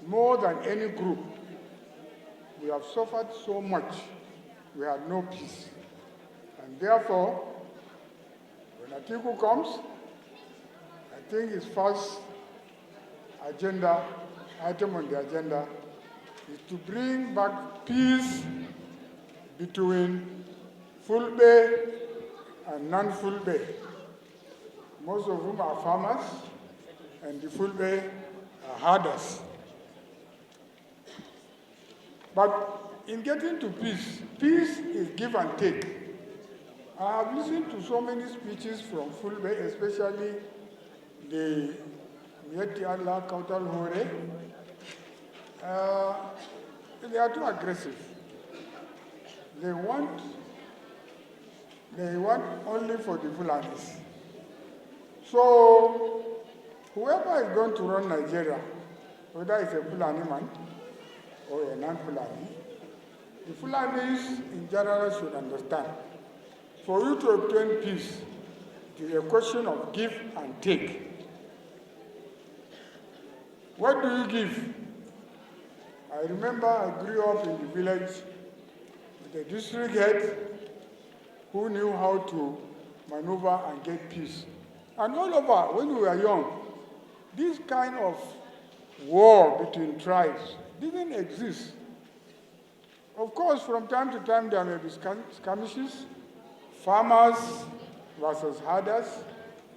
more than any group. We have suffered so much. We had no peace. And therefore, when Atiku comes, I think his first item on the agenda is to bring back peace between Fulbe and non-Fulbe, most of whom are farmers, and the Fulbe are herders. But in getting to peace, peace is give and take. I have listened to so many speeches from Fulbe, especially the Miyetti Allah Kautal Hore. They are too aggressive. They want only for the Fulanis. So whoever is going to run Nigeria, whether it's a Fulani man or a non-Fulani, the Fulanis in general should understand. For you to obtain peace, it is a question of give and take. What do you give? I remember I grew up in the village with a district head who knew how to maneuver and get peace. And all over, when we were young, this kind of war between tribes didn't exist. Of course, from time to time, there may be skirmishes, farmers versus herders,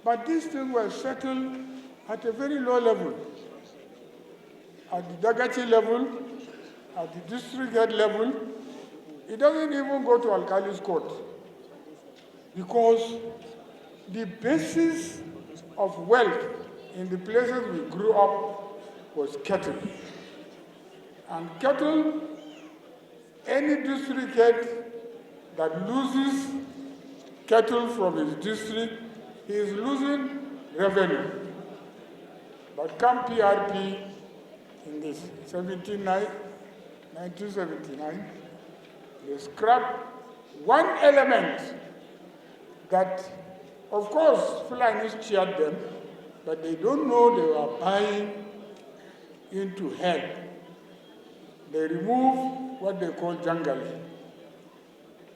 but these things were settled at a very low level. At the Dagachi level, at the district head level, it doesn't even go to Alkali's court, because the basis of wealth in the places we grew up was cattle. And cattle, any district head that loses cattle from his district, he is losing revenue. But come PRP in this 1979, they scrapped one element that, of course, Fulanis cheered them, but they don't know they were buying into hell. They removed what they call jangali.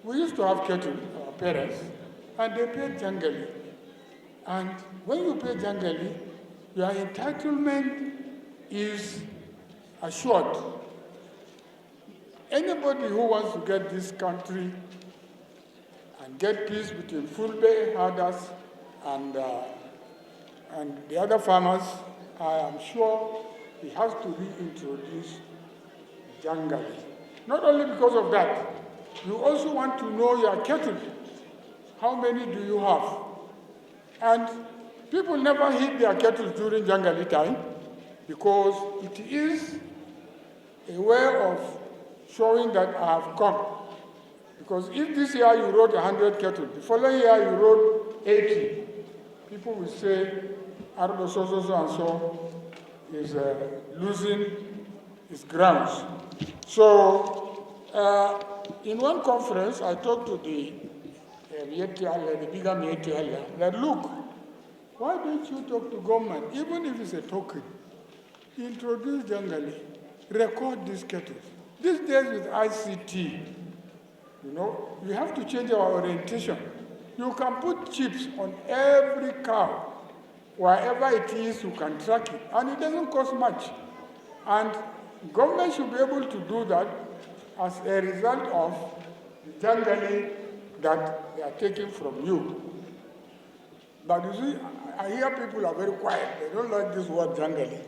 We used to have cattle, our parents, and they paid jangali. And when you pay jangali, your entitlement is assured. Anybody who wants to get this country and get peace between Fulbe herders and the other farmers, I am sure he has to reintroduce jangali. Not only because of that, you also want to know your cattle. How many do you have? And people never hit their cattle during jangali time because it is a way of showing that I have come. Because if this year you rode 100 cattle, the following year you rode 80, people will say, Ardo so and so is losing his grounds. So in one conference, I talked to the Miyetti Allah, the bigger Miyetti Allah, that look, why don't you talk to government, even if it's a token, introduce jangali, record these cattle. These days with ICT, we have to change our orientation. You can put chips on every cow. Wherever it is, you can track it. And it doesn't cost much. And government should be able to do that as a result of the jangali that they are taking from you. But you see, I hear people are very quiet. They don't like this word jangali.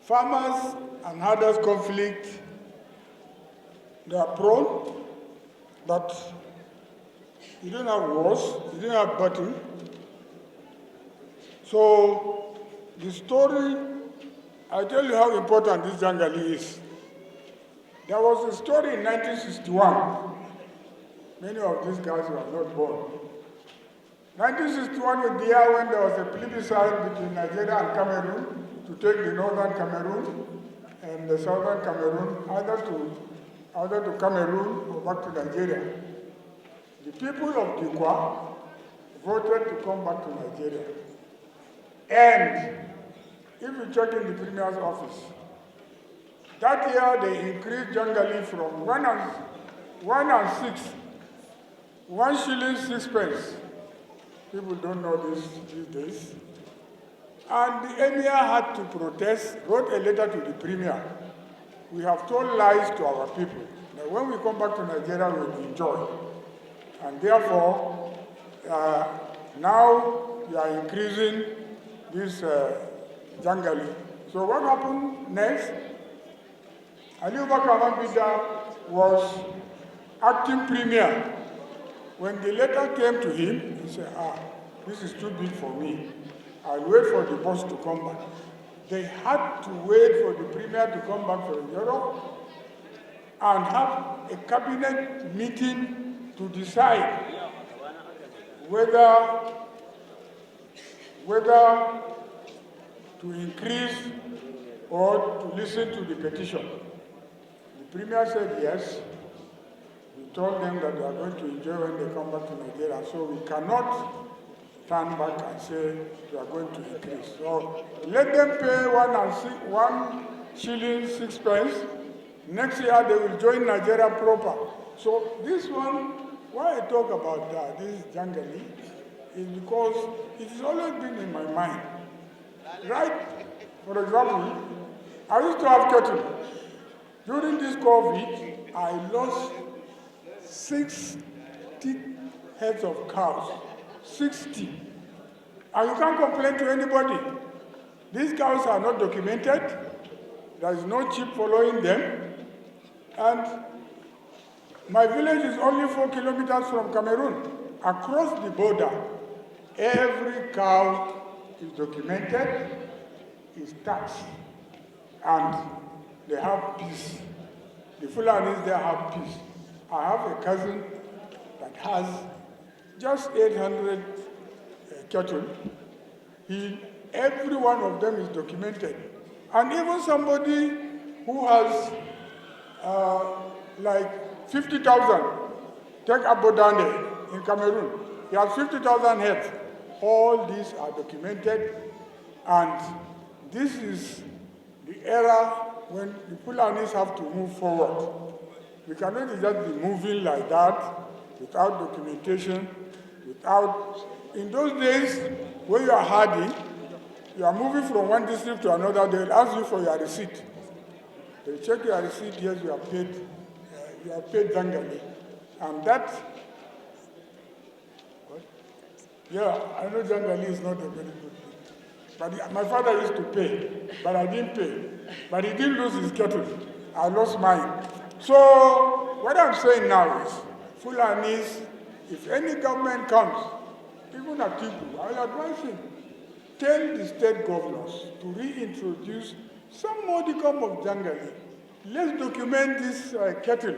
Farmers and herders conflict, they are prone, but you don't have wars, you don't have battle. So the story, I tell you how important this jangali is. There was a story in 1961. Many of these guys were not born. 1961 was the year when there was a plebiscite between Nigeria and Cameroon to take the northern Cameroon and the southern Cameroon, either to Cameroon or back to Nigeria. The people of Dikwa voted to come back to Nigeria. And if you check in the Premier's office, that year they increased Jangali from 1 shilling 6 pence. People don't know this these days. And the Emir had to protest, wrote a letter to the Premier. We have told lies to our people. Now when we come back to Nigeria, we will enjoy. And therefore, now you are increasing this Jangali. So what happened next? Ali Bakar was acting Premier. When the letter came to him, he said, this is too big for me. I'll wait for the boss to come back. They had to wait for the Premier to come back from Europe and have a cabinet meeting to decide whether to increase or to listen to the petition. The Premier said yes. We told them that they are going to enjoy when they come back to Nigeria, so we cannot turn back and say we are going to increase. So let them pay 1 shilling 6 pence. Next year they will join Nigeria proper. So this one, why I talk about this Jangali is because it has always been in my mind. Right? For example, I used to have cattle. During this COVID, I lost 60 heads of cows. 60. And you can't complain to anybody. These cows are not documented. There is no chip following them. And my village is only 4 kilometers from Cameroon. Across the border, every cow is documented, is taxed, and they have peace. The Fulanis, they have peace. I have a cousin that has just 800 cattle. Every one of them is documented. And even somebody who has like 50,000, take Abodande in Cameroon, he has 50,000 heads. All these are documented, and this is the era when the Fulanis have to move forward. We cannot just be moving like that without documentation, in those days, when you are herding, you are moving from one district to another, they will ask you for your receipt. They will check your receipt, yes, you have paid Jangali. And that, what? Yeah, I know Jangali is not a very good thing. But my father used to pay, but I didn't pay. But he didn't lose his cattle. I lost mine. So, what I'm saying now is, Fulanis, if any government comes, even Atiku, I will advise him, tell the state governors to reintroduce some modicum of Jangali. Let's document this cattle.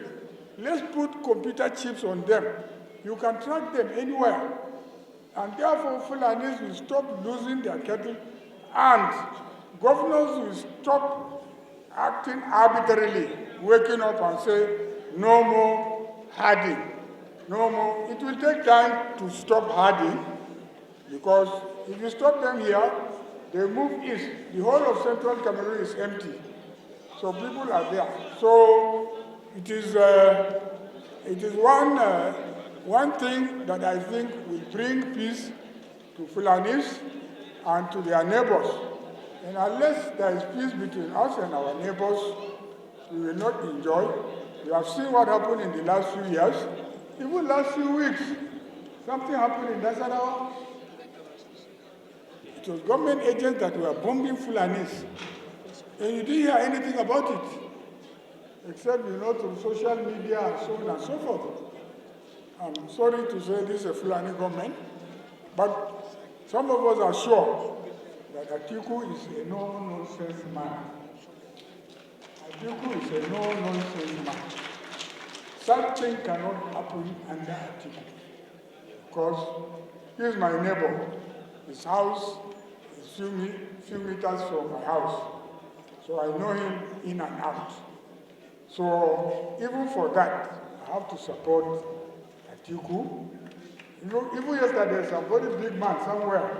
Let's put computer chips on them. You can track them anywhere. And therefore, Fulanis will stop losing their cattle, and governors will stop acting arbitrarily, waking up and say, no more herding. No more. It will take time to stop herding, because if you stop them here, they move east. The whole of central Cameroon is empty. So people are there. So it is one thing that I think will bring peace to Fulanis and to their neighbors. And unless there is peace between us and our neighbors, we will not enjoy. We have seen what happened in the last few years. Even last few weeks, something happened in Nasarawa. It was government agents that were bombing Fulanis. And you didn't hear anything about it, except, through social media and so on and so forth. I'm sorry to say this is a Fulani government, but some of us are sure that Atiku is a no-nonsense man. Atiku is a no-nonsense man. Something cannot happen under Atiku, because he is my neighbor. His house is few meters from my house, so I know him in and out. So even for that, I have to support Atiku. Even yesterday, some very big man somewhere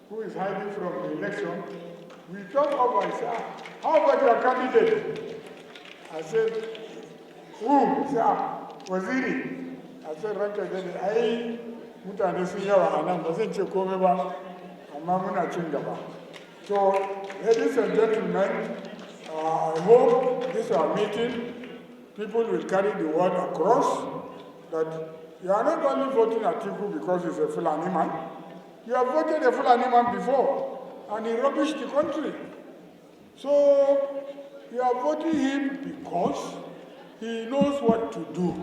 who is hiding from the election We talked over, I said, how about your candidate? I said, who? He said, Waziri. I said, Ranka Gani, ai mutane sun yawa a nan ba zan ce komai ba, amma muna cin gaba. So, ladies and gentlemen, I hope this our meeting, people will carry the word across that you are not only voting Atiku because he's a Fulani man, you have voted a Fulani man before, and he rubbished the country. So, you are voting him because he knows what to do.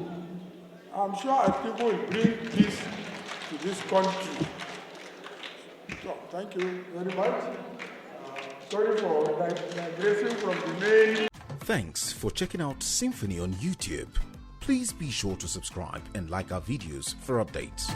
I'm sure Atiku will bring peace to this country. So, thank you very much. Sorry for digressing from the main. Thanks for checking out SYMFONI on YouTube. Please be sure to subscribe and like our videos for updates.